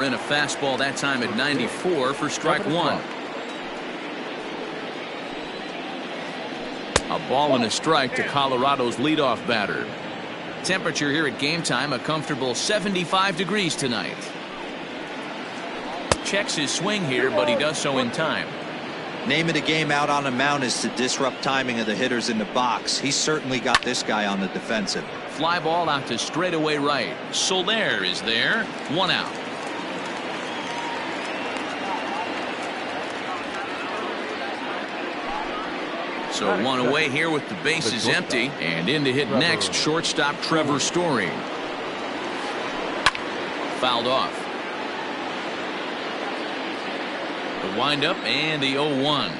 In a fastball that time at 94 for strike one. A ball and a strike to Colorado's leadoff batter. Temperature here at game time, a comfortable 75 degrees tonight. Checks his swing here, but he does so in time. Name of the game out on the mound is to disrupt timing of the hitters in the box. He's certainly got this guy on the defensive. Fly ball out to straightaway right. Soler is there. One out. So one away here with the bases empty, and in to hit next, shortstop Trevor Story. Fouled off. The windup and the 0-1.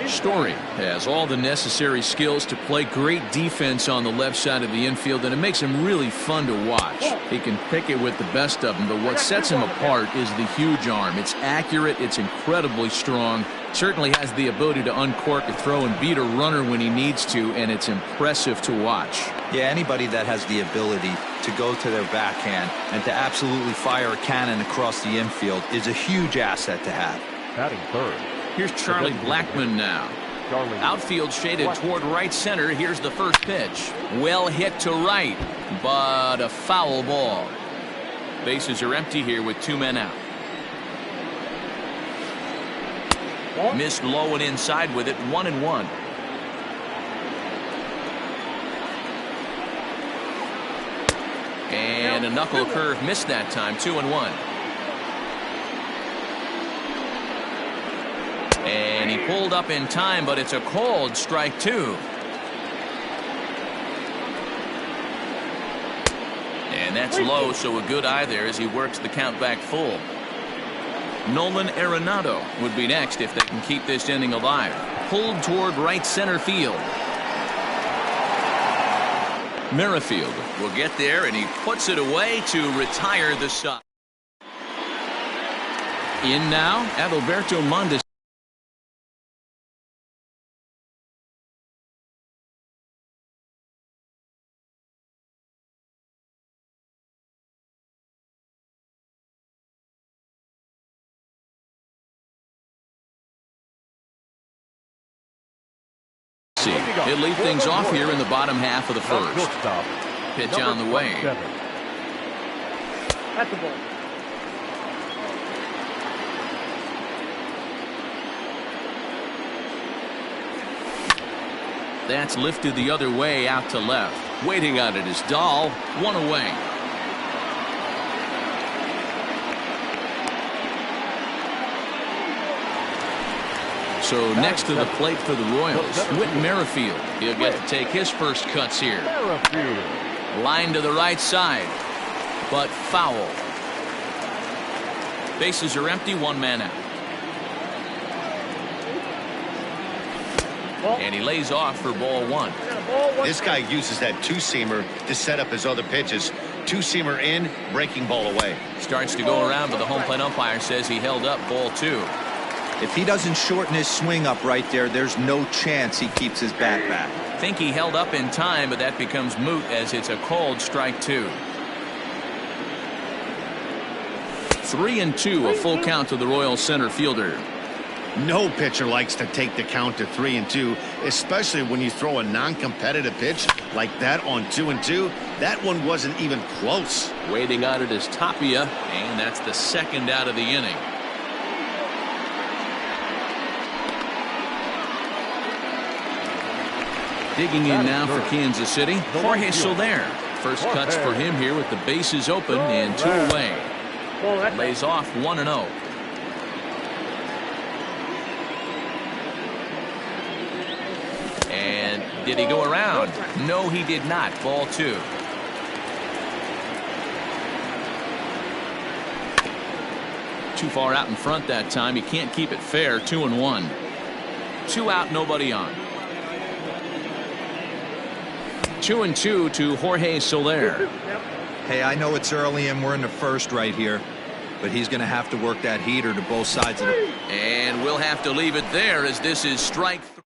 Story has all the necessary skills to play great defense on the left side of the infield, and it makes him really fun to watch. He can pick it with the best of them, but what sets him apart is the huge arm. It's accurate, it's incredibly strong, certainly has the ability to uncork a throw and beat a runner when he needs to, and it's impressive to watch. Yeah, anybody that has the ability to go to their backhand and to absolutely fire a cannon across the infield is a huge asset to have. Batting third. Here's Charlie Blackmon now. Outfield shaded toward right center. Here's the first pitch. Well hit to right, but a foul ball. Bases are empty here with two men out. Missed low and inside with it. 1-1. And a knuckle curve missed that time. 2-1. And he pulled up in time, but it's a called strike two. And that's low, so a good eye there as he works the count back full. Nolan Arenado would be next if they can keep this inning alive. Pulled toward right center field. Merrifield will get there, and he puts it away to retire the side. In now, Adalberto Mondesi. He'll lead things off here in the bottom half of the first. Pitch on the way. At the ball. That's lifted the other way out to left. Waiting on it is Dahl. One away. So next to the plate for the Royals, Whit Merrifield. He'll get to take his first cuts here. Line to the right side, but foul. Bases are empty, one man out. And he lays off for ball one. This guy uses that two-seamer to set up his other pitches. Two-seamer in, breaking ball away. Starts to go around, but the home plate umpire says he held up ball two. If he doesn't shorten his swing up right there, there's no chance he keeps his bat back. Think he held up in time, but that becomes moot as it's a called strike two. 3-2, a full count to the Royals center fielder. No pitcher likes to take the count to 3-2, especially when you throw a non-competitive pitch like that on 2-2. That one wasn't even close. Waiting on it is Tapia, and that's the second out of the inning. Digging in now for Kansas City, Jorge Soler. First cuts for him here with the bases open and two away. Lays off 1-0. And did he go around? No, he did not. Ball two. Too far out in front that time. He can't keep it fair. 2-1. Two out, nobody on. 2-2 to Jorge Soler. Hey, I know it's early and we're in the first right here, but he's going to have to work that heater to both sides of it. And we'll have to leave it there as this is strike three.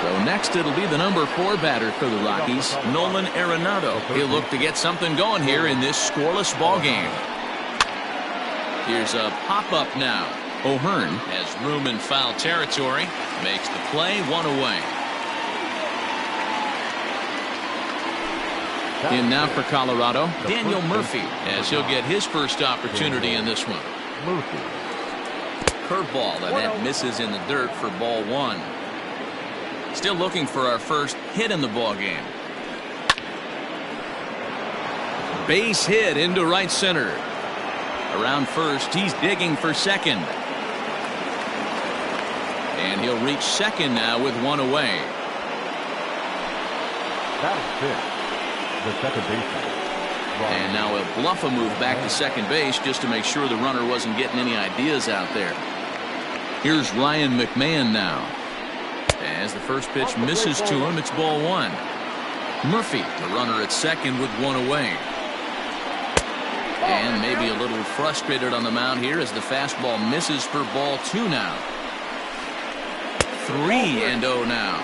So next it'll be the number 4 batter for the Rockies, Nolan Arenado. He'll look to get something going here in this scoreless ball game. Here's a pop-up now. O'Hearn has room in foul territory. Makes the play, 1 away. In now for Colorado, Daniel Murphy, as he'll get his first opportunity in this one. Curveball, and that misses in the dirt for ball 1. Still looking for our first hit in the ball game. Base hit into right center. Around first, he's digging for second. And he'll reach second now with 1 away. That is fit. The second baseman. And now he'll bluff a move back to second base just to make sure the runner wasn't getting any ideas out there. Here's Ryan McMahon now. As the first pitch misses to him, it's ball 1. Murphy, the runner at second with 1 away. And maybe a little frustrated on the mound here as the fastball misses for ball 2 now. 3-0 now.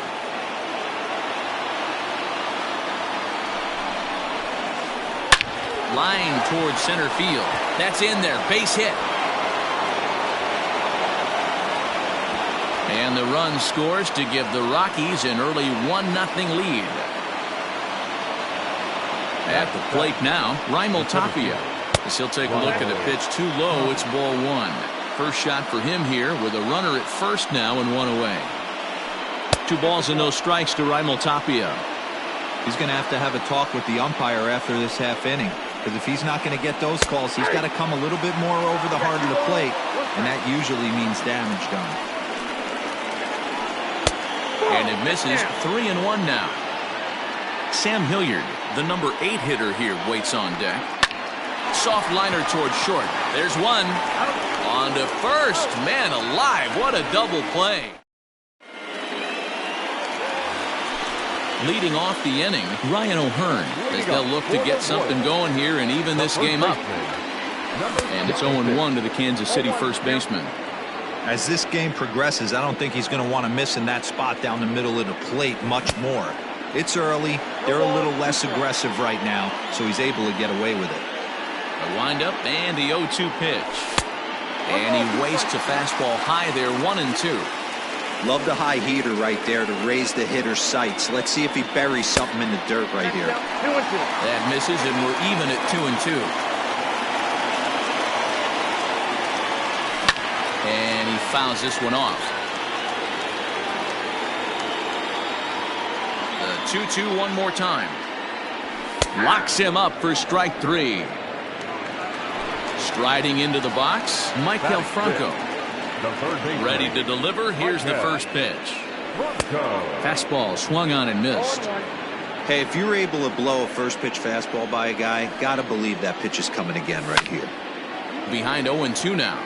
Line towards center field. That's in there. Base hit. And the run scores to give the Rockies an early 1-0 lead. At the plate now, Raimel Tapia. As he'll take a look at a pitch too low, it's ball 1. First shot for him here with a runner at first now and 1 away. 2 balls and no strikes to Raimel Tapia. He's going to have a talk with the umpire after this half inning. Because if he's not going to get those calls, he's got to come a little bit more over the heart of the plate. And that usually means damage done. And it misses. 3-1 now. Sam Hilliard, the number 8 hitter here, waits on deck. Soft liner towards short. There's one. On to first. Man alive, what a double play. Leading off the inning, Ryan O'Hearn, as they'll look to get something going here and even this game up. And it's 0-1 to the Kansas City first baseman. As this game progresses, I don't think he's going to want to miss in that spot down the middle of the plate much more. It's early. They're a little less aggressive right now, so he's able to get away with it. A windup and the 0-2 pitch. And he wastes a fastball high there, 1-2. Love the high heater right there to raise the hitter's sights. Let's see if he buries something in the dirt right here. That misses, and we're even at 2-2. And he fouls this one off. The 2-2 one more time. Locks him up for strike 3. Striding into the box, Michael Franco. Ready to deliver. Here's the first pitch. Fastball swung on and missed. Hey, if you're able to blow a first pitch fastball by a guy, gotta believe that pitch is coming again right here. Behind 0-2 now.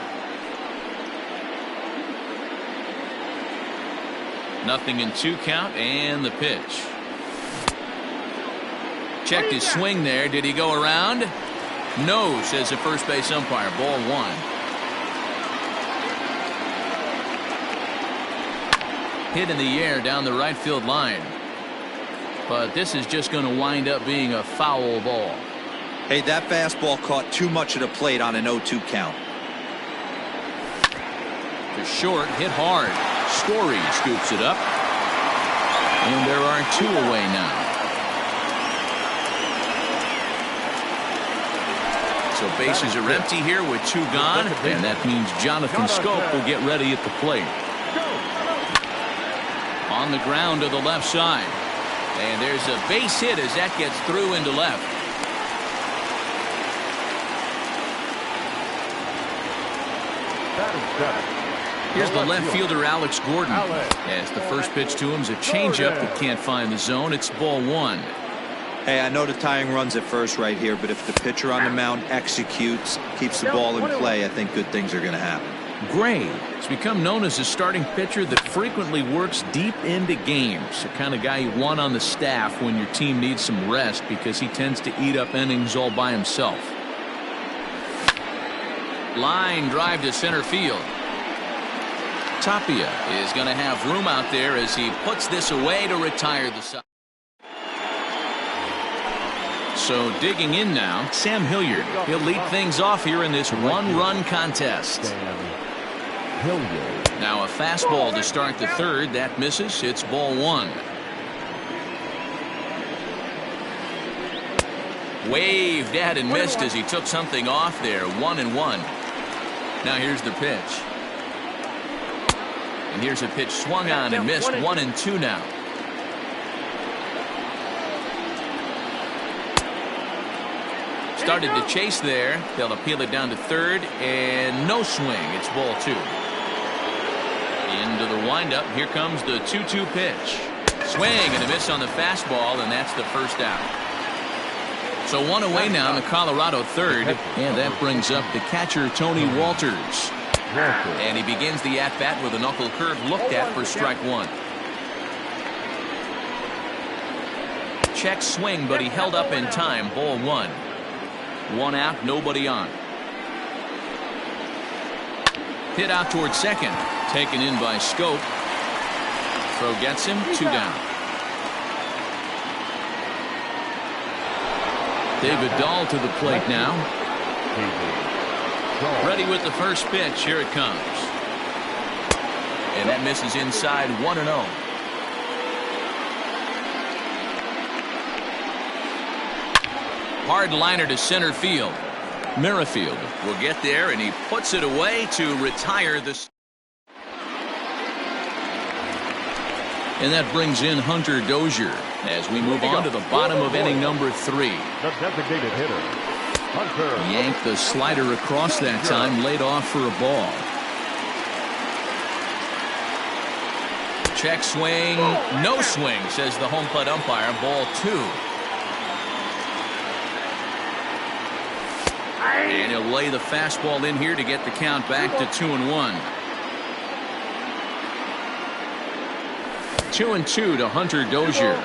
Nothing in 2 count and the pitch. Checked his swing there. Did he go around? No, says the first base umpire. Ball 1. Hit in the air down the right field line. But this is just going to wind up being a foul ball. Hey, that fastball caught too much of the plate on an 0-2 count. To short, hit hard. Story scoops it up. And there are 2 away now. So bases are empty here with 2 gone. And that means Jonathan Scope will get ready at the plate. On the ground to the left side. And there's a base hit as that gets through into left. Here's the left fielder, Alex Gordon. As the first pitch to him is a changeup that can't find the zone. It's ball 1. Hey, I know the tying runs at first right here, but if the pitcher on the mound executes, keeps the ball in play, I think good things are going to happen. Gray has become known as a starting pitcher that frequently works deep into games. The kind of guy you want on the staff when your team needs some rest because he tends to eat up innings all by himself. Line drive to center field. Tapia is going to have room out there as he puts this away to retire the side. So digging in now, Sam Hilliard. He'll lead things off here in this one-run contest. Now a fastball to start the third. That misses. It's ball one. Waved at and missed as he took something off there. 1-1. Now here's the pitch. And here's a pitch swung on and missed. 1-2 now. Started to chase there. They'll appeal it down to third, and no swing. It's ball two. Into the windup. Here comes the 2-2 pitch. Swing and a miss on the fastball, and that's the first out. So one away now in the Colorado third, and that brings up the catcher Tony Walters. And he begins the at-bat with a knuckle curve looked at for strike one. Check swing, but he held up in time. Ball one. One out, nobody on. Hit out towards second. Taken in by Scope. Throw gets him. 2 down. David Dahl to the plate now. Ready with the first pitch. Here it comes. And that misses inside. 1-0. Hard liner to center field. Merrifield will get there, and he puts it away to retire this. And that brings in Hunter Dozier as we move on to the bottom of inning number 3. The designated hitter, Hunter. Yanked the slider across that time, laid off for a ball. Check swing, no swing, says the home plate umpire. Ball 2. And he'll lay the fastball in here to get the count back to 2-1. 2-2 to Hunter Dozier.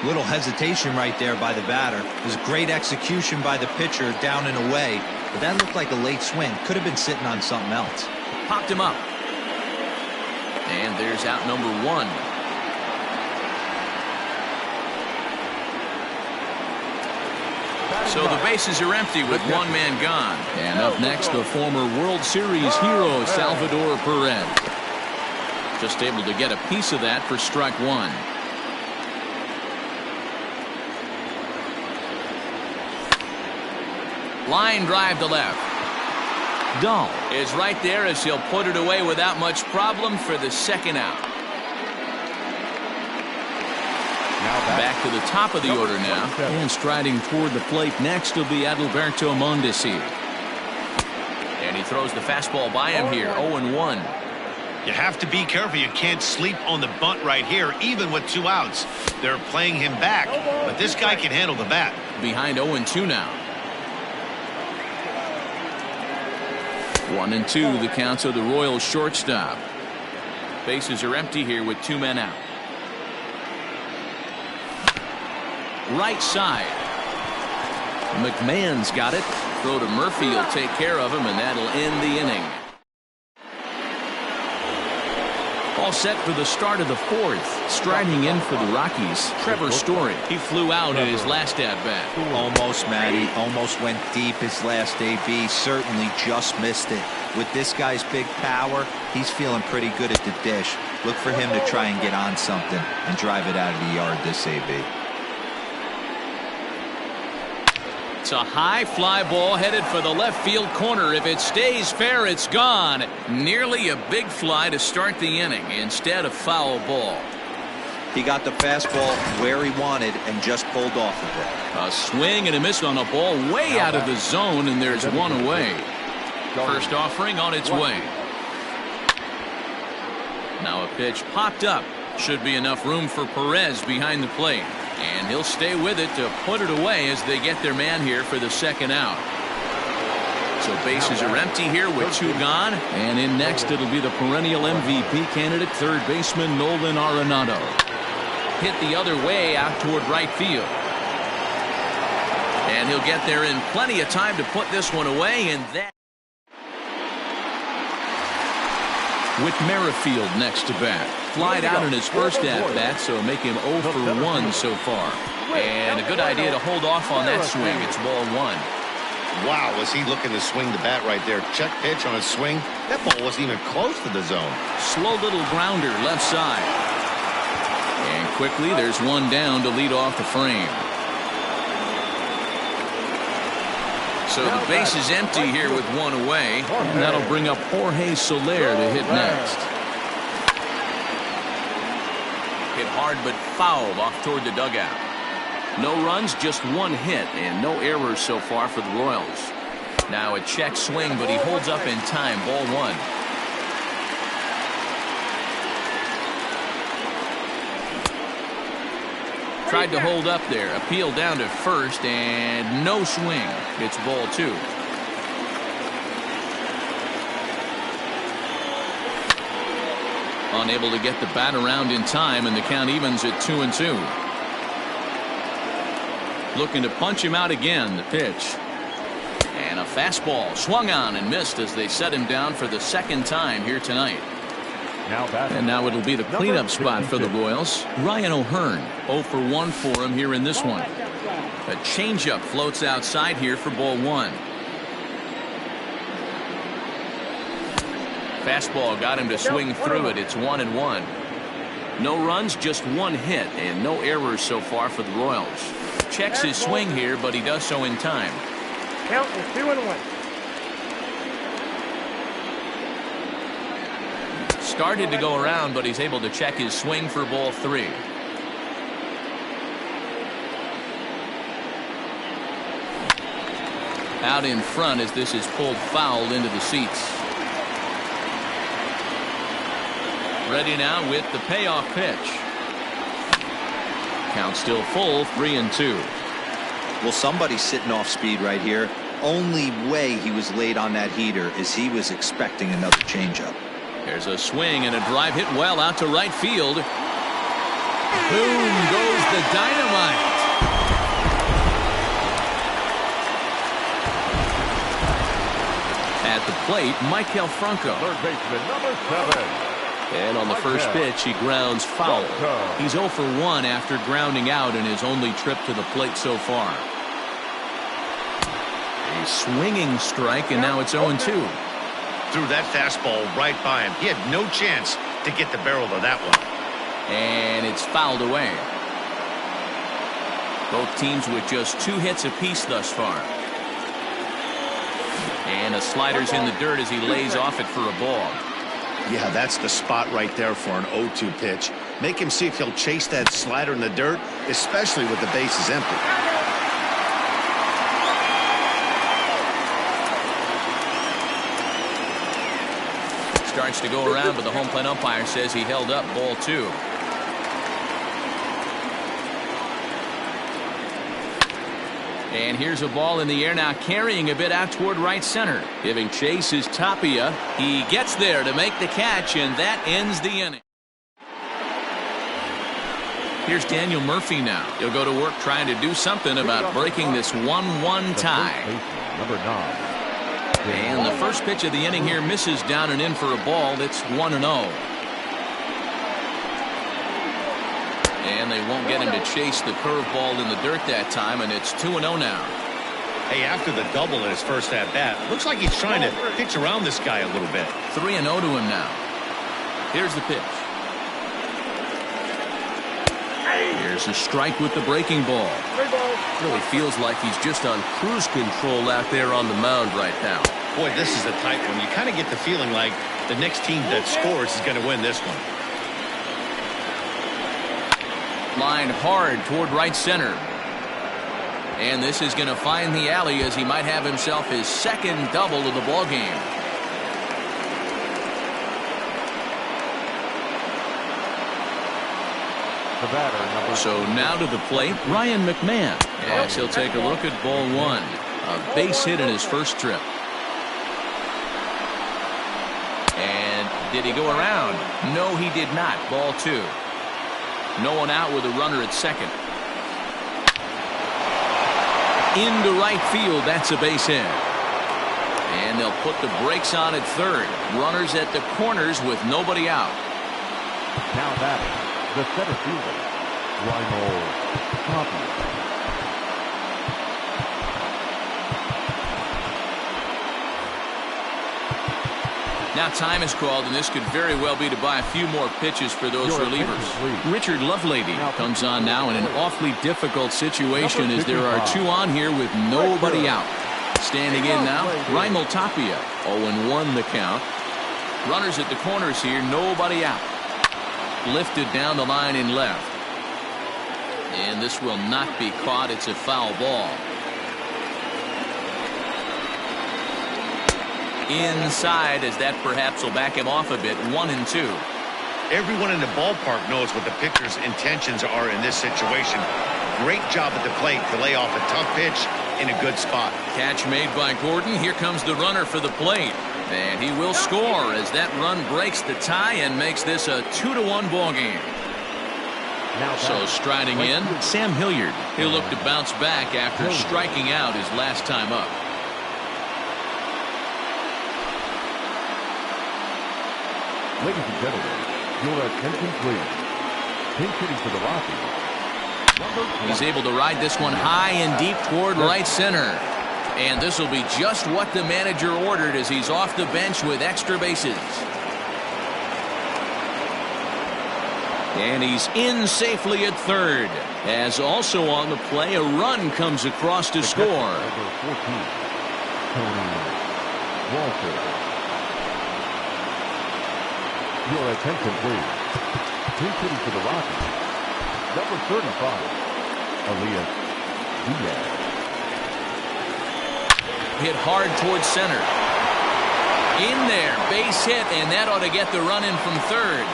Little hesitation right there by the batter. It was great execution by the pitcher down and away, but that looked like a late swing. Could have been sitting on something else. Popped him up. And there's out number 1. So the bases are empty with one man gone. And up next, the former World Series hero, Salvador Perez. Just able to get a piece of that for strike 1. Line drive to left. Dahl is right there as he'll put it away without much problem for the second out. Back to the top of the order now. And striding toward the plate next will be Adalberto Mondesi. And he throws the fastball by him here. 0-1. You have to be careful. You can't sleep on the bunt right here, even with 2 outs. They're playing him back, but this guy can handle the bat. Behind 0-2 now. 1-2 the counts of the Royals shortstop. Bases are empty here with 2 men out. Right side. McMahon's got it. Throw to Murphy will take care of him, and that'll end the inning. All set for the start of the 4th. Striding in for the Rockies, Trevor Story. He flew out in his last at-bat. Almost, Matty. Almost went deep his last AB. Certainly just missed it. With this guy's big power, he's feeling pretty good at the dish. Look for him to try and get on something and drive it out of the yard this AB. It's a high fly ball headed for the left field corner. If it stays fair, it's gone. Nearly a big fly to start the inning instead of foul ball. He got the fastball where he wanted and just pulled off of it. A swing and a miss on a ball way out of the zone, and there's one away. First offering on its way. Now a pitch popped up. Should be enough room for Perez behind the plate. And he'll stay with it to put it away as they get their man here for the second out. So bases are empty here with 2 gone. And in next it'll be the perennial MVP candidate, third baseman Nolan Arenado. Hit the other way out toward right field. And he'll get there in plenty of time to put this one away. And that with Merrifield next to bat. Flied out in his first at-bat, so make him 0 for 1 so far. And a good idea to hold off on that swing. It's ball 1. Wow, was he looking to swing the bat right there. Check pitch on a swing. That ball wasn't even close to the zone. Slow little grounder left side. And quickly there's one down to lead off the frame. So the base is empty here with one away. And that'll bring up Jorge Soler to hit next. Hit hard but fouled off toward the dugout. No runs, just one hit, and no errors so far for the Royals. Now a check swing, but he holds up in time. Ball 1. Tried to hold up there. Appeal down to first, and no swing. It's ball 2. Unable to get the bat around in time, and the count evens at 2-2. Looking to punch him out again. The pitch. And a fastball swung on and missed as they set him down for the second time here tonight. And now it'll be the cleanup spot for the Royals. Ryan O'Hearn, 0 for 1 for him here in this one. A changeup floats outside here for ball 1. Fastball got him to swing through it. It's 1-1. No runs, just one hit, and no errors so far for the Royals. Checks his swing here, but he does so in time. Count is 2-1. Started to go around, but he's able to check his swing for ball 3. Out in front as this is pulled foul into the seats. Ready now with the payoff pitch. Count still full, 3-2. Well, somebody's sitting off speed right here. Only way he was late on that heater is he was expecting another changeup. There's a swing and a drive hit well out to right field. Boom goes the dynamite. At the plate, Michael Franco. Third baseman, number 7. And on the first pitch, he grounds foul. He's 0 for 1 after grounding out in his only trip to the plate so far. A swinging strike, and now it's 0-2. Threw that fastball right by him. He had no chance to get the barrel of that one. And it's fouled away. Both teams with just 2 hits apiece thus far. And a slider's in the dirt as he lays off it for a ball. Yeah, that's the spot right there for an 0-2 pitch. Make him see if he'll chase that slider in the dirt, especially with the bases empty. Starts to go around, but the home plate umpire says he held up ball 2. And here's a ball in the air now, carrying a bit out toward right center. Giving chase is Tapia. He gets there to make the catch, and that ends the inning. Here's Daniel Murphy now. He'll go to work trying to do something about breaking this 1-1 tie. Number 9. And the first pitch of the inning here misses down and in for a ball. It's 1-0. And they won't get him to chase the curveball in the dirt that time, and it's 2-0 now. Hey, after the double in his first at-bat, looks like he's trying to pitch around this guy a little bit. 3-0 to him now. Here's the pitch. Here's a strike with the breaking ball. Really feels like he's just on cruise control out there on the mound right now. Boy, this is a tight one. You kind of get the feeling like the next team that scores is going to win this one. Line hard toward right center. And this is going to find the alley as he might have himself his second double of the ball game. The batter, number So now to the plate, Ryan McMahon. As he'll take a look at ball 1. A base hit in his first trip. And did he go around? No, he did not. Ball 2. No one out with a runner at second. Into right field. That's a base hit. And they'll put the brakes on at third. Runners at the corners with nobody out. Now batting, the center fielder, Reinhold Tapia. Now time is called, and this could very well be to buy a few more pitches for those relievers. Richard Lovelady comes on now in an awfully difficult situation as there are two on here with nobody out. Standing in now, Reinhold Tapia. 0-1 the count. Runners at the corners here, nobody out. Lifted down the line in left. And this will not be caught. It's a foul ball. Inside, as that perhaps will back him off a bit. 1-2. Everyone in the ballpark knows what the pitcher's intentions are in this situation. Great job at the plate to lay off a tough pitch in a good spot. Catch made by Gordon. Here comes the runner for the plate. And he will score as that run breaks the tie and makes this a 2-1 ball game. So striding in, Sam Hilliard. He'll look to bounce back after striking out his last time up. Ladies and gentlemen, your attention please. Pinch hitting for the Rockies. He's able to ride this one high and deep toward right center. And this will be just what the manager ordered as he's off the bench with extra bases. And he's in safely at third. As also on the play, a run comes across to score. Number 14, Tony Walker. Your attention, please. Pinch hitting for the Rockies. Number 35, Elias Diaz. Hit hard towards center. In there, base hit, and that ought to get the run in from third.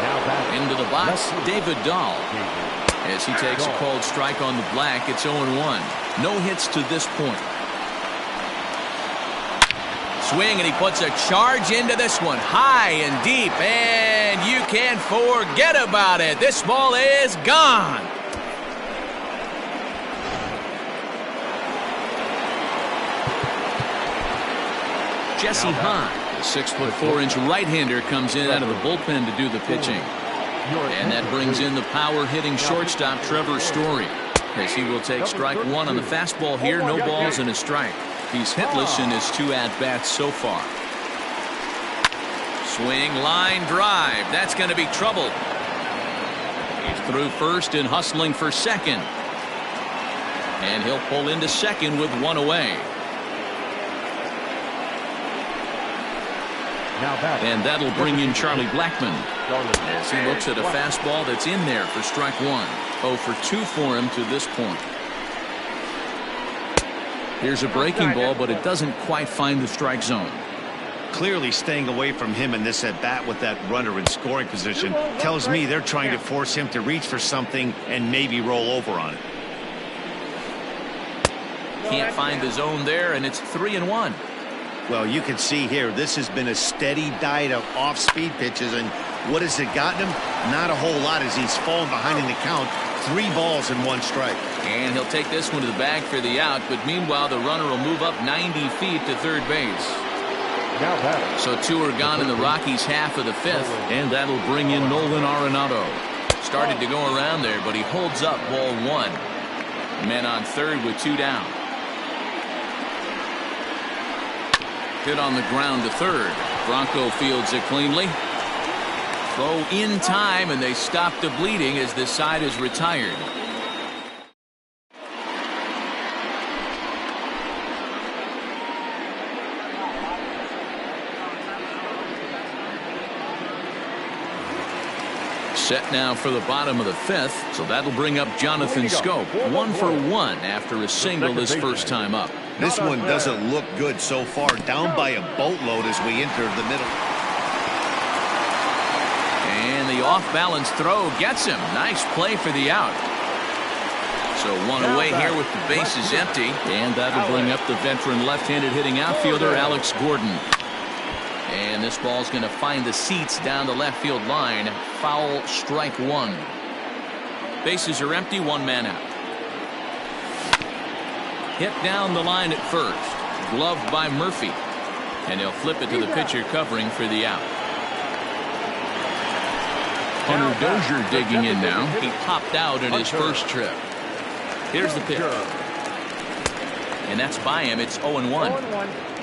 Now back into the box, David Dahl. As he takes a cold strike on the black, it's 0-1. No hits to this point. Swing, and he puts a charge into this one, high and deep, and you can't forget about it. This ball is gone. Jesse Hahn, the 6'4" right-hander, comes in out of the bullpen to do the pitching. And that brings in the power-hitting shortstop, Trevor Story, as he will take strike one on the fastball here. No balls and a strike. He's hitless in his 2 at-bats so far. Swing, line drive. That's going to be trouble. He's through first and hustling for second. And he'll pull into second with one away. And that'll bring in Charlie Blackmon as he looks at a fastball that's in there for strike one. 0 for 2 for him to this point. Here's a breaking ball, but it doesn't quite find the strike zone. Clearly staying away from him in this at-bat with that runner in scoring position tells me they're trying to force him to reach for something and maybe roll over on it. Can't find the zone there, and it's 3-1. Well, you can see here, this has been a steady diet of off-speed pitches, and what has it gotten him? Not a whole lot as he's fallen behind in the count. 3 balls and 1 strike. And he'll take this one to the bag for the out, but meanwhile the runner will move up 90 feet to third base. So 2 are gone in the Rockies' half of the 5th, and that'll bring in Nolan Arenado. Started to go around there, but he holds up ball 1. Men on third with 2 down. Hit on the ground to third. Bronco fields it cleanly. Throw in time, and they stop the bleeding as this side is retired. Set now for the bottom of the 5th, so that'll bring up Jonathan Schoop. 1 for 1 after a single his first time up. This one doesn't look good so far. Down by a boatload as we enter the middle. And the off-balance throw gets him. Nice play for the out. So 1 away here with the bases empty. And that'll bring up the veteran left-handed hitting outfielder Alex Gordon. And this ball's going to find the seats down the left field line. Foul, strike 1. Bases are empty, 1 man out. Hit down the line at first. Gloved by Murphy. And he'll flip it to the pitcher covering for the out. Hunter Dozier digging in now. He popped out in his first trip. Here's the pitch. And that's by him. It's 0-1.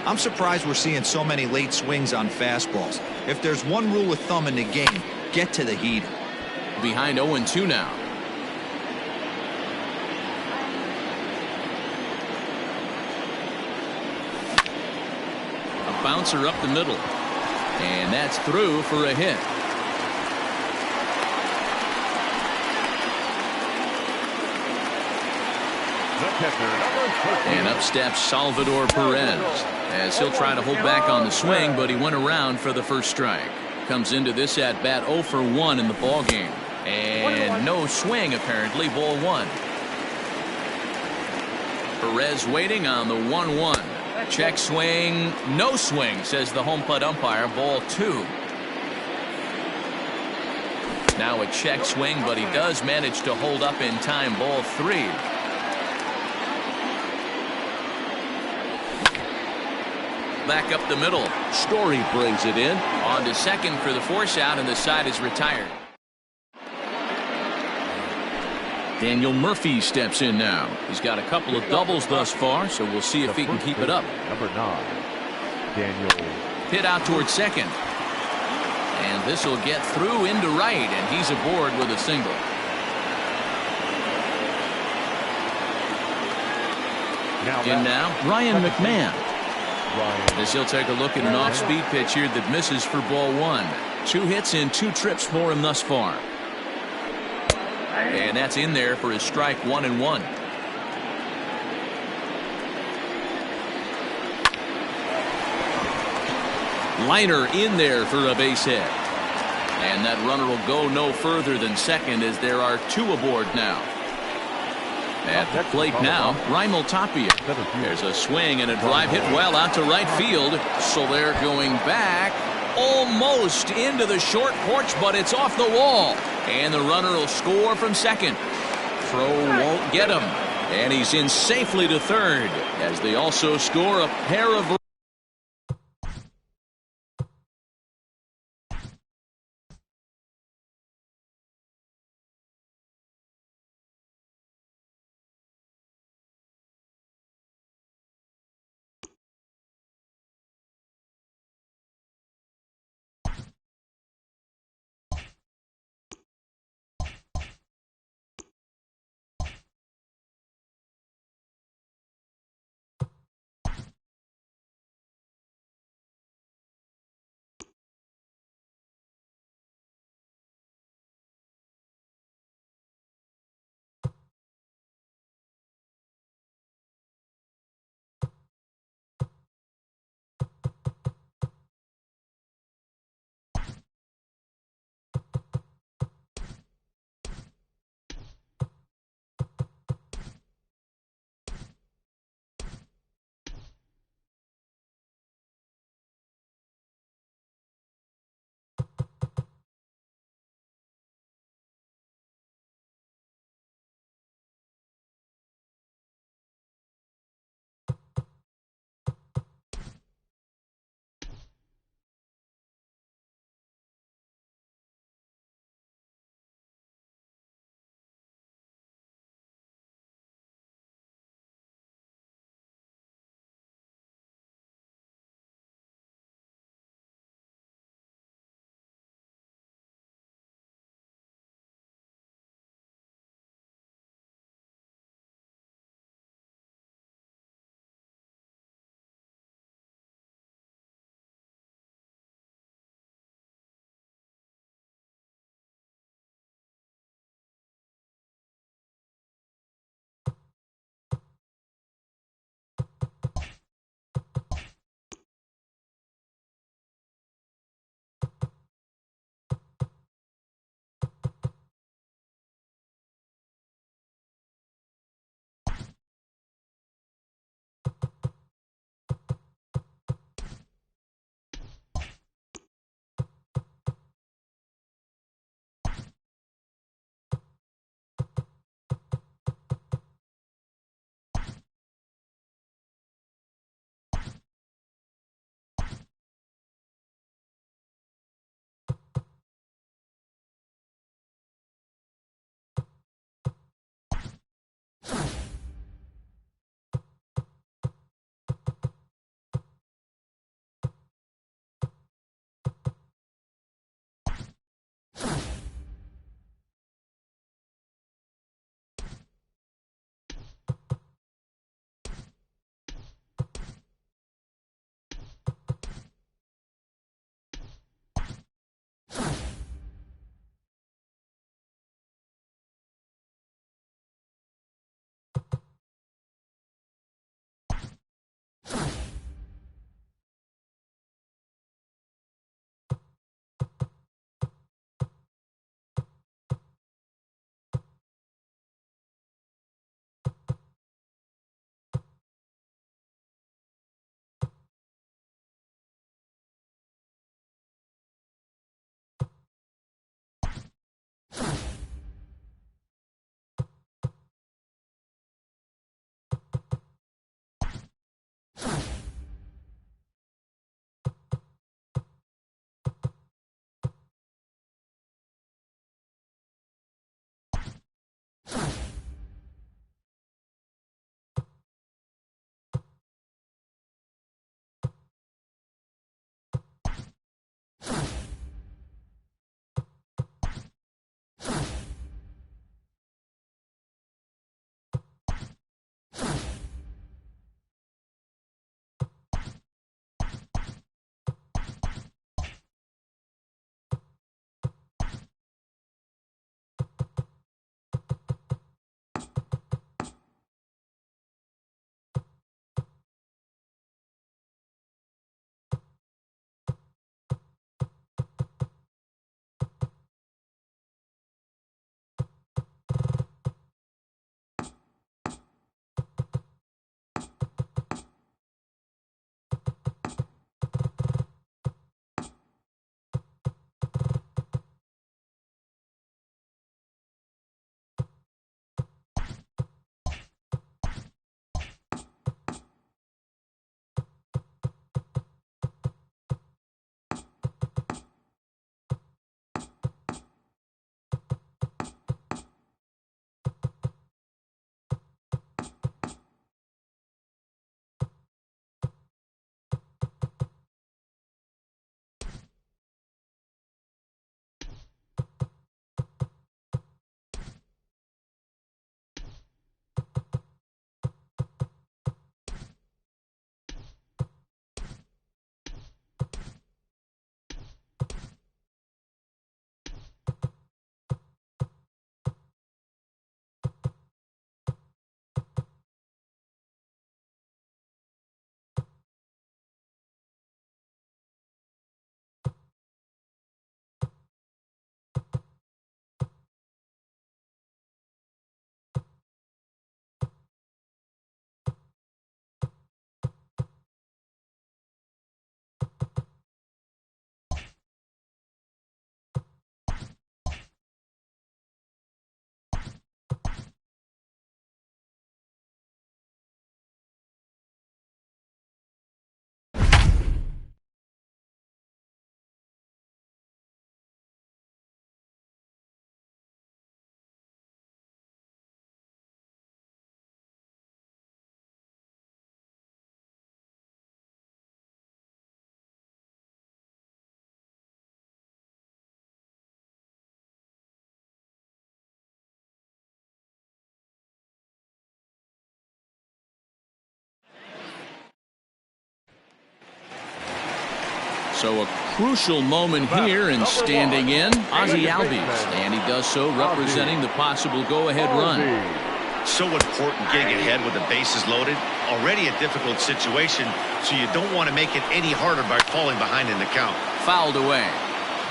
I'm surprised we're seeing so many late swings on fastballs. If there's one rule of thumb in the game, get to the heater. Behind 0-2 now. A bouncer up the middle. And that's through for a hit. And up steps Salvador Perez as he'll try to hold back on the swing, but he went around for the first strike. Comes into this at bat 0 for 1 in the ball game. And no swing apparently. Ball 1. Perez waiting on the 1-1. Check swing. No swing, says the home plate umpire. Ball 2. Now a check swing, but he does manage to hold up in time. Ball 3. Back up the middle. Story brings it in. On to second for the force out, and the side is retired. Daniel Murphy steps in now. He's got a couple of doubles thus far, so we'll see if he can keep it up. Number 9, Daniel. Hit out towards second. And this will get through into right, and he's aboard with a single. In now, Ryan McMahon. As he'll take a look at an off-speed pitch here that misses for ball 1. 2 hits and 2 trips for him thus far. And that's in there for his strike 1-1. Liner in there for a base hit. And that runner will go no further than second as there are 2 aboard now. At the plate now, Raimel Tapia. There's a swing and a drive hit well out to right field. So they're going back almost into the short porch, but it's off the wall. And the runner will score from second. Throw won't get him. And he's in safely to third as they also score a pair of So a crucial moment here, and standing in, Ozzie Albies. And he does so representing the possible go-ahead run. So important getting ahead with the bases loaded. Already a difficult situation, so you don't want to make it any harder by falling behind in the count. Fouled away.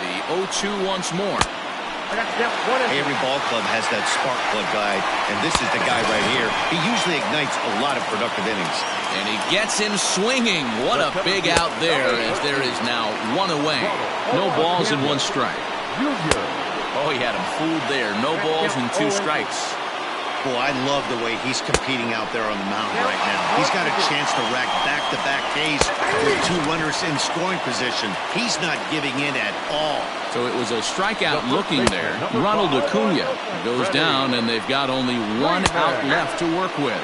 The 0-2 once more. Every ball club has that spark plug guy, and this is the guy right here. He usually ignites a lot of productive innings. And he gets him swinging. What a big out there, as there is now one away. No balls and one strike. Oh, he had him fooled there. No balls and 2 strikes. Boy, I love the way he's competing out there on the mound right now. He's got a chance to rack back-to-back Ks with 2 runners in scoring position. He's not giving in at all. So it was a strikeout looking there. Ronald Acuna goes down, and they've got only 1 out left to work with.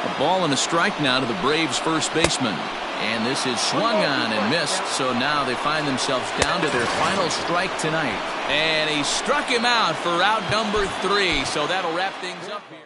A ball and a strike now to the Braves' first baseman. And this is swung on and missed, so now they find themselves down to their final strike tonight. And he struck him out for out number 3, so that'll wrap things up here.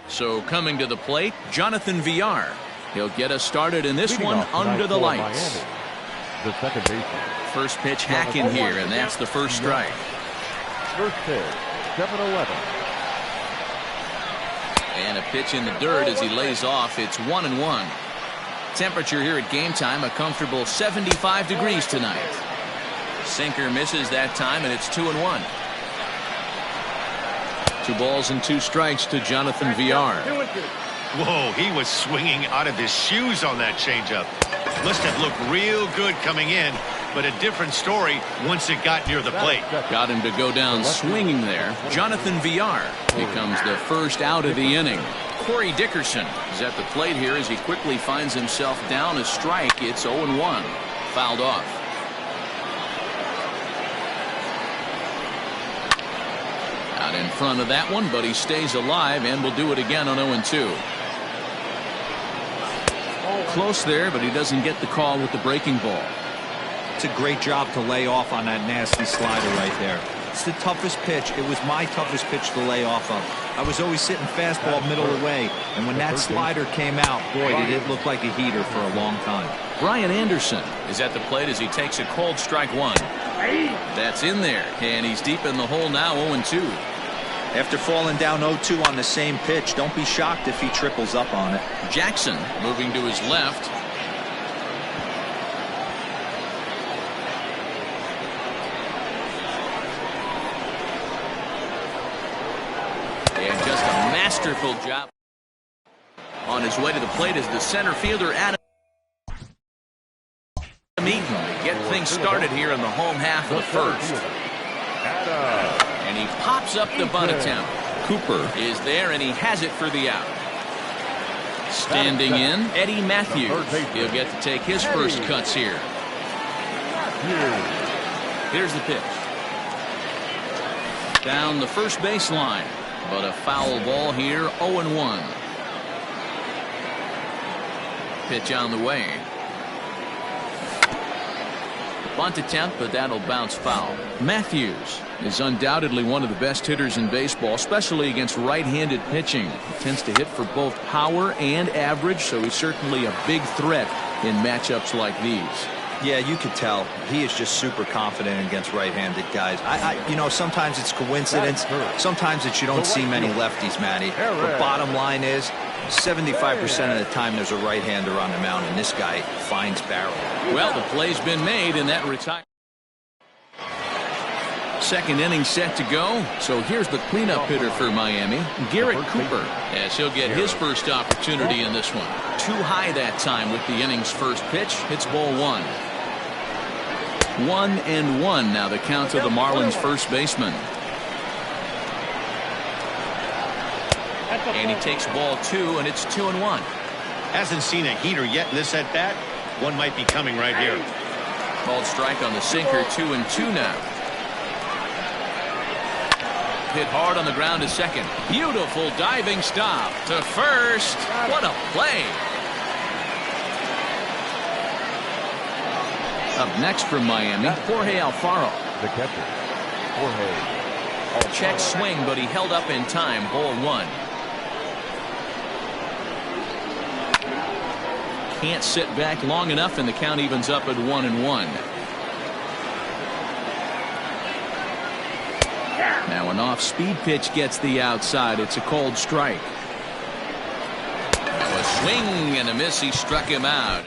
So coming to the plate, Jonathan Villar. He'll get us started in this one under the lights. Miami, the second baseman. First pitch hack in here, and that's the first strike. First pitch, 7-11. And a pitch in the dirt as he lays off. It's 1-1. Temperature here at game time, a comfortable 75 degrees tonight. Sinker misses that time, and it's 2-1. 2 balls and 2 strikes to Jonathan Villar. Whoa, he was swinging out of his shoes on that changeup. Must have looked real good coming in, but a different story once it got near the plate. Got him to go down swinging there. Jonathan Villar becomes the first out of the inning. Corey Dickerson is at the plate here as he quickly finds himself down a strike. It's 0-1. Fouled off. Out in front of that one, but he stays alive and will do it again on 0-2. Close there, but he doesn't get the call with the breaking ball. It's a great job to lay off on that nasty slider right there. It's the toughest pitch. It was my toughest pitch to lay off of. I was always sitting fastball middle away, and when that slider came out, boy, did it look like a heater for a long time. Brian Anderson is at the plate as he takes a cold strike 1. That's in there, and he's deep in the hole now, 0-2. After falling down 0-2 on the same pitch, don't be shocked if he triples up on it. Jackson moving to his left. And just a masterful job on his way to the plate is the center fielder Adam Eaton to get things started here in the home half of the first. And he pops up the bunt attempt. Cooper is there, and he has it for the out. Standing in, Eddie Matthews. He'll get to take his first cuts here. Here's the pitch. Down the first baseline, but a foul ball here, 0-1. pitch on the way. Bunt attempt, but that'll bounce foul. Matthews is undoubtedly one of the best hitters in baseball, especially against right-handed pitching. He tends to hit for both power and average, so he's certainly a big threat in matchups like these. Yeah, you could tell. He is just super confident against right-handed guys. You know, sometimes it's coincidence. Sometimes it's you don't see many lefties, Matty. The bottom line is 75% of the time there's a right-hander on the mound, and this guy finds barrel. Well, the play's been made in that retirement. Second inning set to go. So here's the cleanup hitter for Miami, Garrett Cooper, as he'll get his first opportunity in this one. Too high that time with the inning's first pitch. Hits ball one. 1-1 now the count of the Marlins first baseman. And he takes ball two, and it's 2-1. Hasn't seen a heater yet in this at bat. One might be coming right here. Called strike on the sinker. 2-2 now. Hit hard on the ground to second. Beautiful diving stop to first. What a play. Up next from Miami, Jorge Alfaro. The catcher, Jorge Alfaro. Check swing, but he held up in time. Ball one. Can't sit back long enough, and the count evens up at 1-1. Now an off-speed pitch gets the outside. It's a called strike. A swing and a miss. He struck him out.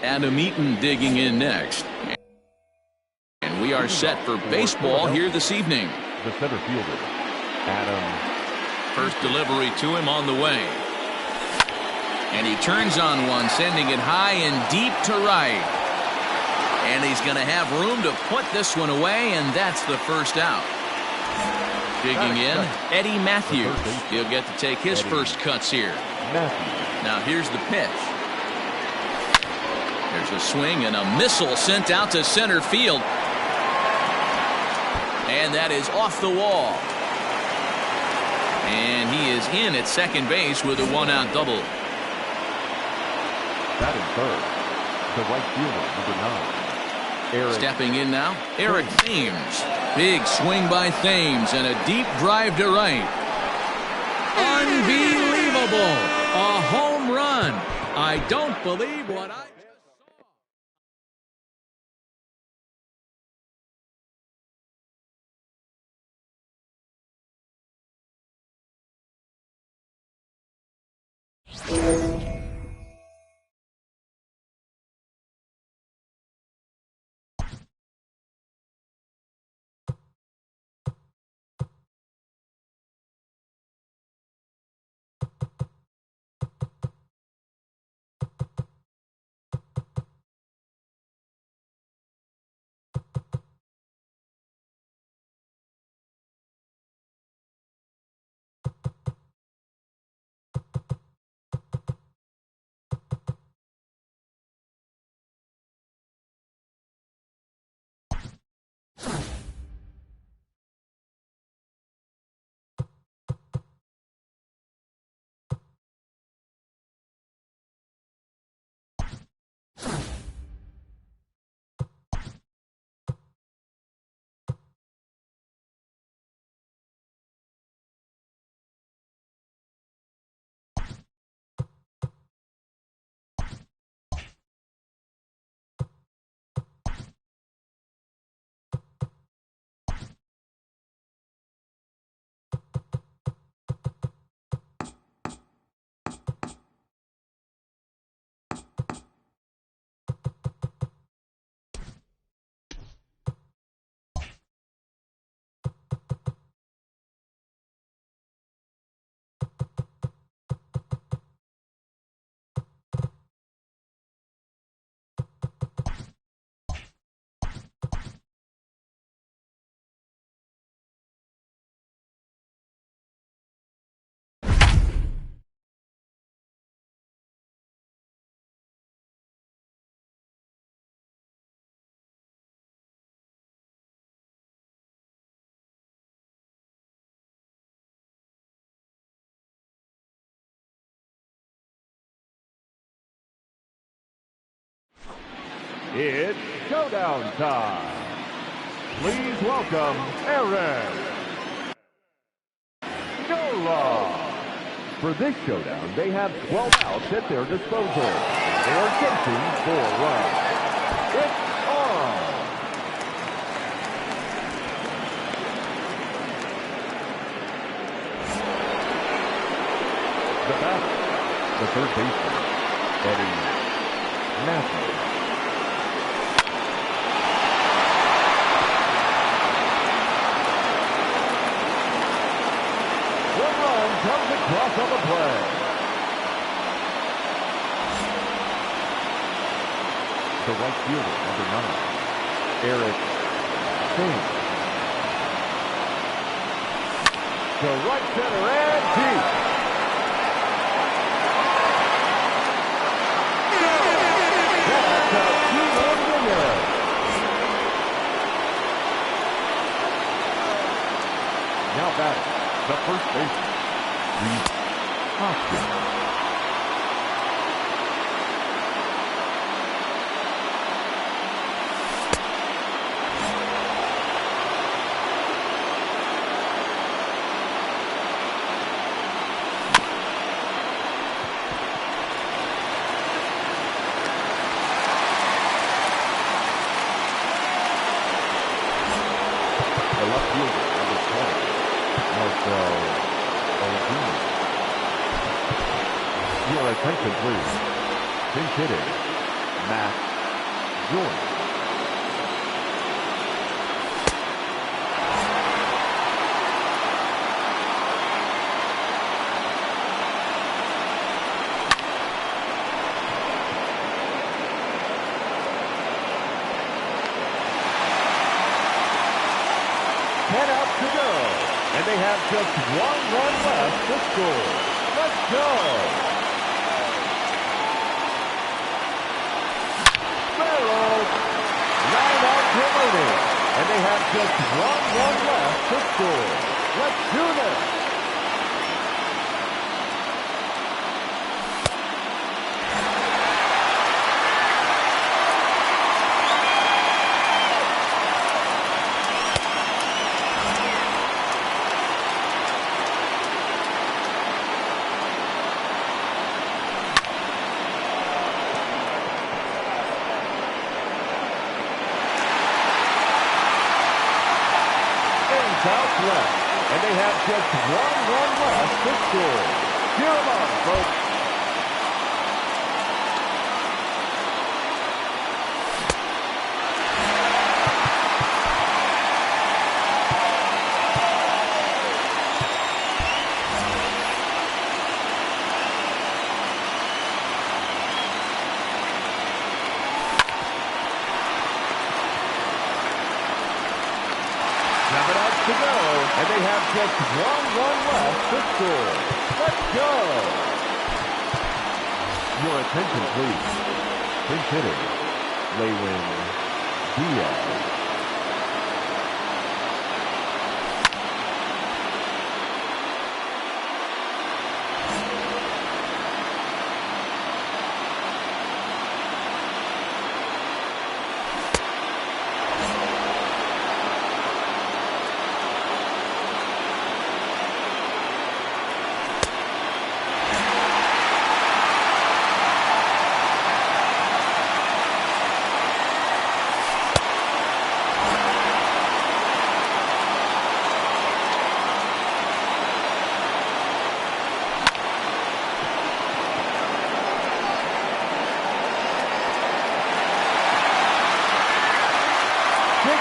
Adam Eaton digging in next. And we are set for baseball here this evening. The center fielder, Adam. First delivery to him on the way. And he turns on one, sending it high and deep to right. And he's going to have room to put this one away, and that's the first out. Digging in, Eddie Matthews. He'll get to take his first cuts here. Now here's the pitch. There's a swing and a missile sent out to center field. And that is off the wall. And he is in at second base with a one-out double. Batting third, the right fielder, number 9. Stepping in now, Eric Thames. Big swing by Thames and a deep drive to right. Unbelievable! A home run. I don't believe what I... It's showdown time. Please welcome Aaron Nola. For this showdown, they have 12 outs at their disposal. They are chasing 4 runs. It's on. The batter, the third baseman, Eddie Matthews. One run comes across on the play. The right fielder, number 9, Eric Singh. To right center and deep. That's a 2-run winner. Now batting, the first baseman, Reese Hoskins. The left fielder, number 20, Marcel Olivine. Your attention, please. Pinch hitting, Matt Jordan. Ten outs to go, and they have just 1 run left to score. Let's go! Barrel! 9 outs remaining, and they have just 1 run left to score. Let's do this! Outs left, and they have just 1 run left to score. Cheer them on, folks. To go, and they have just 1 run left to score. Let's go! Your attention, please. Pinch hitting, Lewin Diaz.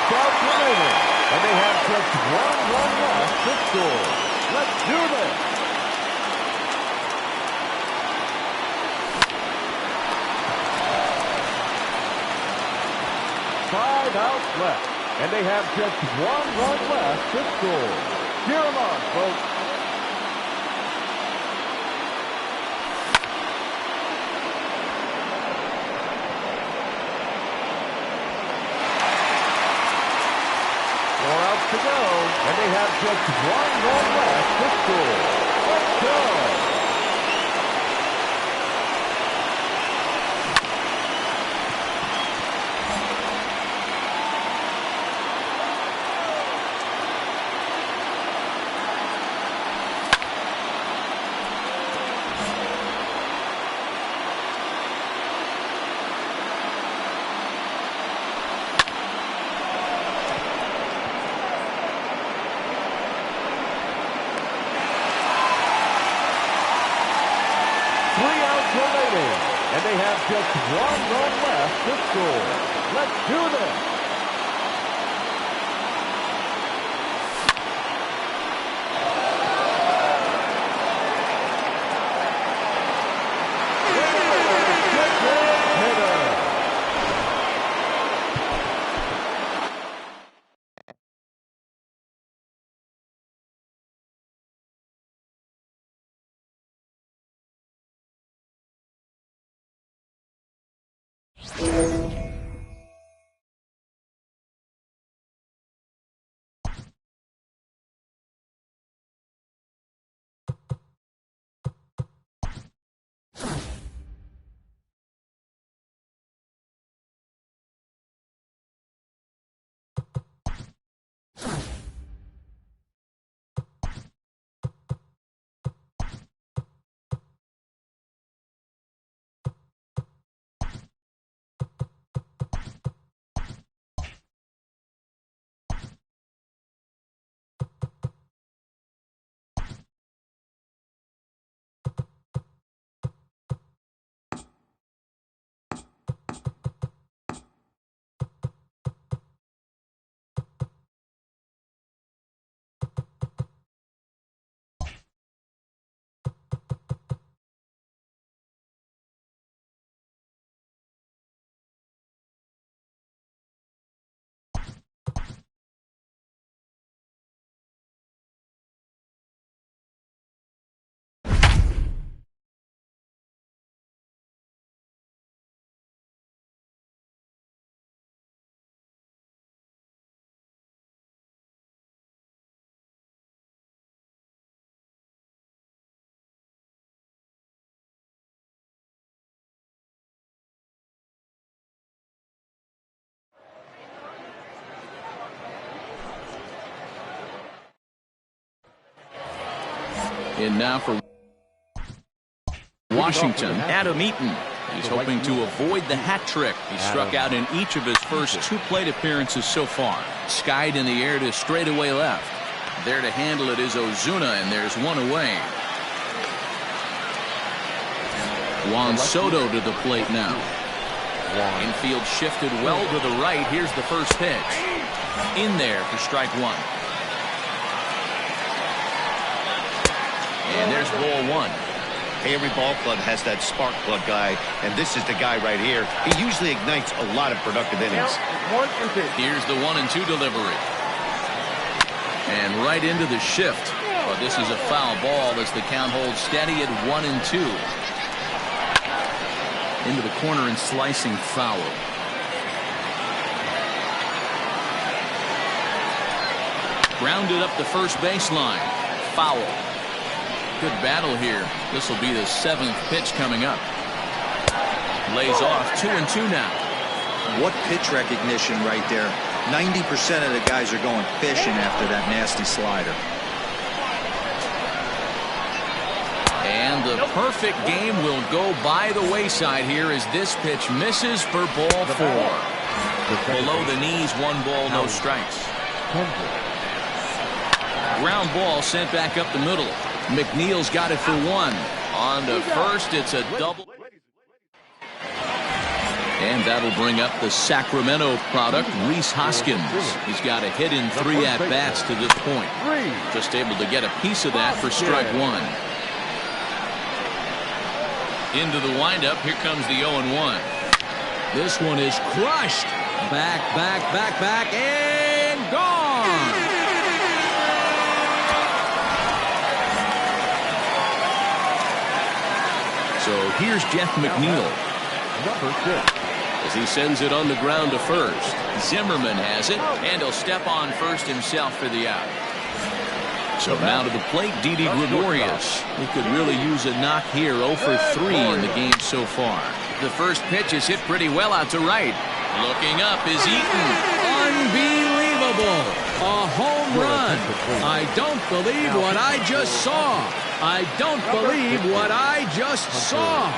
Outs remaining, and they have just 1 run left to score. Let's do this! Five outs left, and they have just 1 run left to score. Cheer them on, folks. To go, and they have just 1 run left to score. Let's go! 5 they have just one run left to score. Let's do this. And now for Washington, Adam Eaton. He's hoping to avoid the hat trick. He struck out in each of his first 2 plate appearances so far. Skied in the air to straightaway left. There to handle it is Ozuna, and there's one away. Juan Soto to the plate now. Infield shifted well to the right. Here's the first pitch. In there for strike 1. And there's ball 1. Hey, every ball club has that spark plug guy, and this is the guy right here. He usually ignites a lot of productive innings. Here's the 1-2 delivery. And right into the shift. But this is a foul ball as the count holds steady at 1-2. Into the corner and slicing foul. Grounded up the first baseline. Foul. Good battle here. This will be the 7th pitch coming up. Lays off 2-2 now. What pitch recognition right there. 90% of the guys are going fishing after that nasty slider. And the perfect game will go by the wayside here as this pitch misses for ball 4. Below the knees, 1 ball, no strikes. Ground ball sent back up the middle. McNeil's got it for 1. On to first, it's a double. And that'll bring up the Sacramento product, Rhys Hoskins. He's got a hit in 3 at-bats to this point. Just able to get a piece of that for strike 1. Into the windup, here comes the 0-1. This one is crushed. Back, and gone. So here's Jeff McNeil. Number 6. As he sends it on the ground to first. Zimmerman has it, and he'll step on first himself for the out. So now to the plate, Didi Gregorius. He could really use a knock here. 0 for 3 in the game so far. The first pitch is hit pretty well out to right. Looking up is Eaton. Unbelievable. A home run. I don't believe what I just saw. I don't believe what I just saw.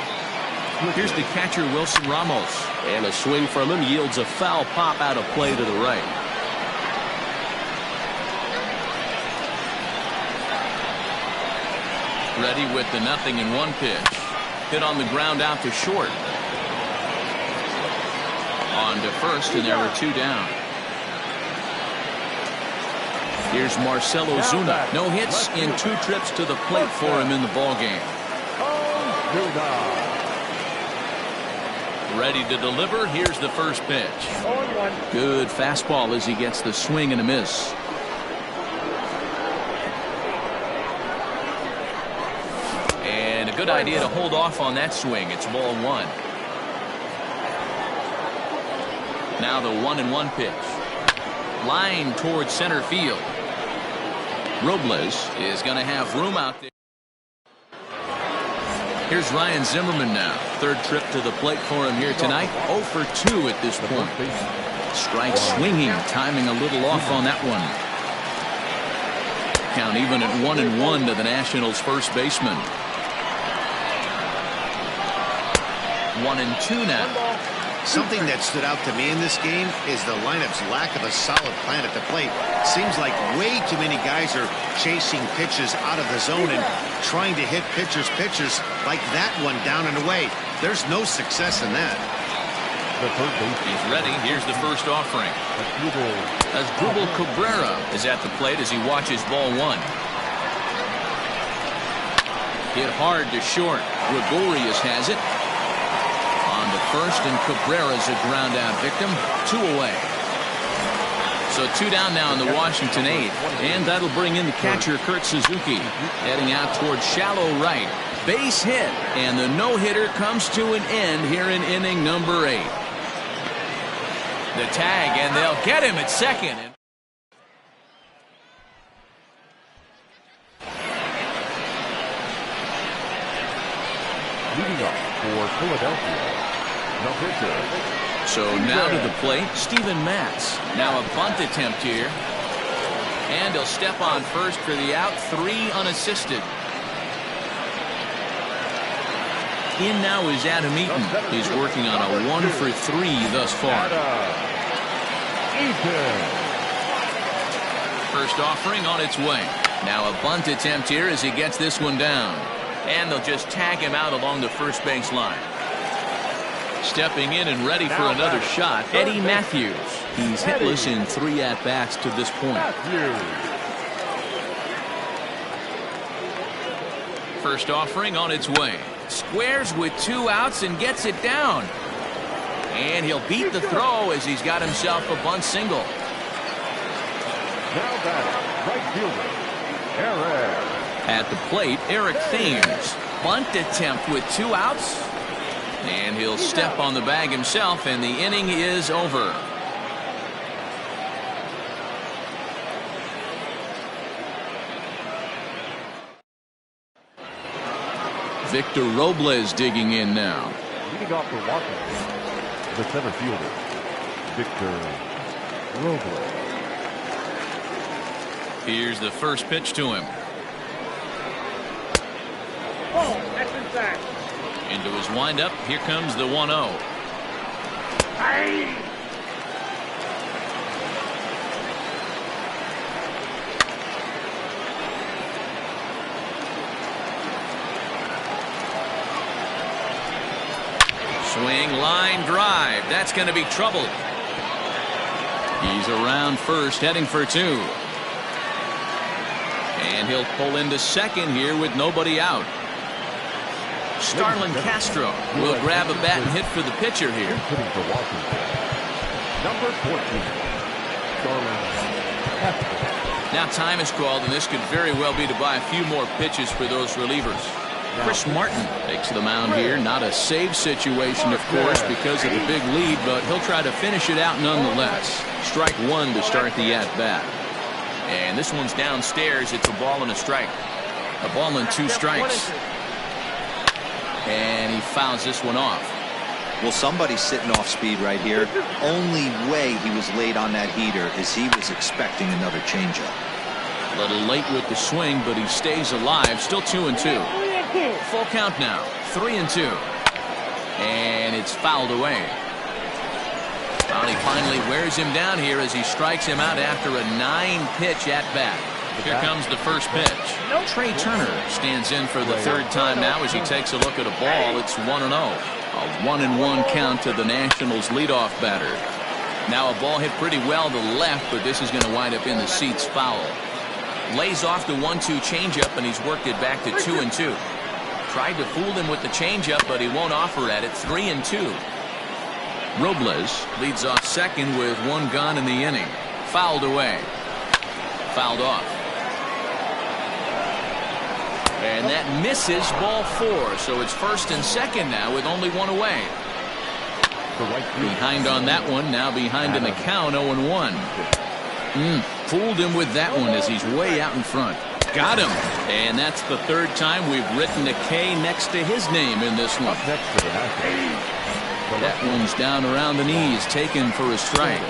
Here's the catcher, Wilson Ramos. And a swing from him yields a foul pop out of play to the right. Ready with the 0-1 pitch. Hit on the ground out to short. On to first, and there were 2 down. Here's Marcell Ozuna. No hits in 2 trips to the plate for him in the ballgame. Ready to deliver. Here's the first pitch. Good fastball as he gets the swing and a miss. And a good idea to hold off on that swing. It's ball 1. Now the 1-1 pitch. Line towards center field. Robles is going to have room out there. Here's Ryan Zimmerman now. 3rd trip to the plate for him here tonight. 0 for 2 at this point. Strike swinging, timing a little off on that one. Count even at 1-1 to the Nationals' first baseman. 1-2 now. Something that stood out to me in this game is the lineup's lack of a solid plan at the plate. Seems like way too many guys are chasing pitches out of the zone and trying to hit pitchers like that one down and away. There's no success in that. He's ready. Here's the first offering. Asdrubal Cabrera is at the plate as he watches ball 1. Hit hard to short. Gregorius has it. On to first, and Cabrera's a ground out victim. 2 away. So 2 down now in the Washington 8th, and that'll bring in the catcher Kurt Suzuki, heading out towards shallow right. Base hit, and the no-hitter comes to an end here in inning number 8. The tag, and they'll get him at second. Leading off for Philadelphia, the pitcher. So now to the plate, Steven Matz. Now a bunt attempt here. And he'll step on first for the out. 3 unassisted. In now is Adam Eaton. He's working on a 1 for 3 thus far. First offering on its way. Now a bunt attempt here as he gets this one down. And they'll just tag him out along the first base line. Stepping in and ready for another shot, Eddie Matthews. He's hitless in 3 at-bats to this point. First offering on its way. Squares with 2 outs and gets it down. And he'll beat the throw as he's got himself a bunt single. Now batting, right fielder, Eric. At the plate, Eric Thames. Bunt attempt with 2 outs. And he'll step on the bag himself, and the inning is over. Victor Robles digging in now. Leading off for Washington, the center fielder, Victor Robles. Here's the first pitch to him. Oh, that's inside. Into his windup. Here comes the 1-0. Aye. Swing, line, drive. That's going to be trouble. He's around first, heading for 2. And he'll pull into second here with nobody out. Starlin Castro will grab a bat and hit for the pitcher here. Hitting for Washington, number 14, Starlin Castro. Now time is called, and this could very well be to buy a few more pitches for those relievers. Chris Martin takes the mound here. Not a save situation, of course, because of the big lead, but he'll try to finish it out nonetheless. Strike 1 to start the at-bat. And this one's downstairs. It's a ball and a strike. A ball and 2 strikes. And he fouls this one off. Well, somebody's sitting off speed right here. Only way he was late on that heater is he was expecting another changeup. A little late with the swing, but he stays alive. Still 2-2. Full count now. 3-2. And it's fouled away. Well, he finally wears him down here as he strikes him out after a 9-pitch at-bat. Here comes the first pitch. Trey Turner stands in for the 3rd time now as he takes a look at a ball. It's 1-0. A 1-1 count to the Nationals leadoff batter. Now a ball hit pretty well to the left, but this is going to wind up in the seats foul. Lays off the 1-2 changeup, and he's worked it back to 2-2. Tried to fool him with the changeup, but he won't offer at it. 3-2. Robles leads off second with one gone in the inning. Fouled away. Fouled off. And that misses, ball 4. So it's first and second now with only one away. Behind on that one, now behind in the count, 0-1. Fooled him with that one as he's way out in front. Got him. And that's the third time we've written a K next to his name in this one. That one's down around the knees, taken for a strike.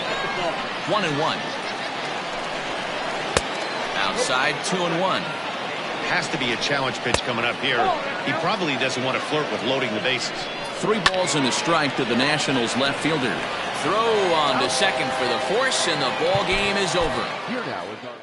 1-1. Outside, 2-1. Has to be a challenge pitch coming up here. He probably doesn't want to flirt with loading the bases. 3 balls and a strike to the Nationals left fielder. Throw on to second for the force, and the ball game is over. Here now is our